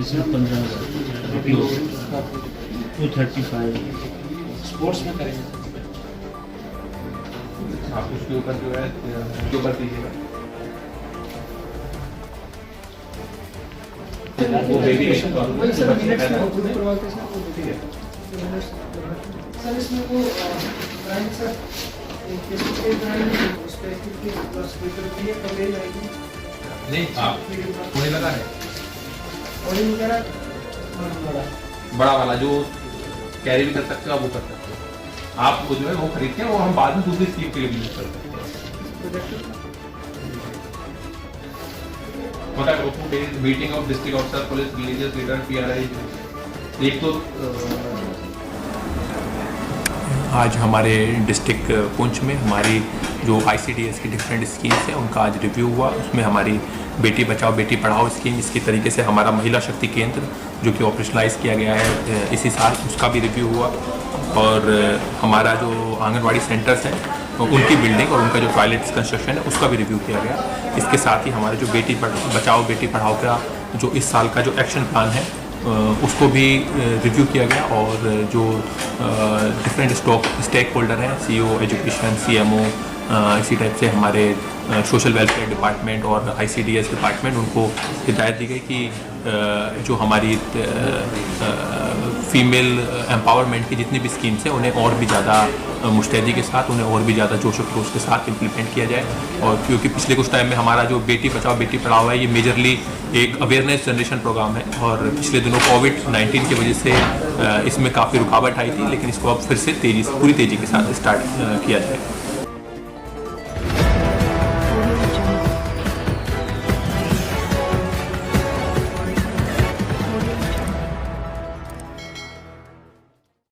सिर्फ 15,000 235। स्पोर्ट्स में करेंगे आप उसके ऊपर जो है उसके ऊपर दीजिएगा। वो बेबी वही सर मिनट्स में होते हैं ठीक है। सर इसमें वो ब्रांड सर के ब्रांड उस पे कितनी प्लस भी कवरेज आएगी नहीं आप होने लगा है और वगैरह बड़ा वाला जो कैरी भी कर सकते हो आप वो कर सकते हो। आप वो जो है वो खरीदते हैं वो हम बाद में दूसरी स्कीम के लिए भी यूज कर सकते हैं। होता है open day meeting of district officer police villages leader PRI. एक तो आज हमारे डिस्ट्रिक्ट पुंछ में हमारी जो आईसीडीएस की डिफरेंट स्कीम्स हैं उनका आज रिव्यू हुआ। उसमें हमारी बेटी बचाओ बेटी पढ़ाओ स्कीम, इसकी तरीके से हमारा महिला शक्ति केंद्र जो कि ऑपरेशनलाइज किया गया है इसी साल, उसका भी रिव्यू हुआ। और हमारा जो आंगनवाड़ी सेंटर्स हैं उनकी बिल्डिंग और उनका जो टॉयलेट्स कंस्ट्रक्शन है उसका भी रिव्यू किया गया। इसके साथ ही हमारे जो बेटी बचाओ बेटी पढ़ाओ का जो इस साल का जो एक्शन प्लान है उसको भी रिव्यू किया गया। और जो डिफरेंट स्टेक होल्डर हैं सीईओ एजुकेशन सीएमओ इसी टाइप से हमारे सोशल वेलफेयर डिपार्टमेंट और आईसीडीएस डिपार्टमेंट उनको हिदायत दी गई कि जो हमारी फीमेल एम्पावरमेंट की जितनी भी स्कीम्स हैं उन्हें और भी ज़्यादा मुस्तैदी के साथ उन्हें और भी ज़्यादा जोश और खरोश के साथ इम्प्लीमेंट किया जाए। और क्योंकि पिछले कुछ टाइम में हमारा जो बेटी बचाओ बेटी पढ़ाओ है ये मेजरली एक अवेयरनेस जनरेशन प्रोग्राम है और पिछले दिनों कोविड-19 की वजह से इसमें काफ़ी रुकावट आई थी, लेकिन इसको अब फिर से पूरी तेज़ी के साथ स्टार्ट किया जाए।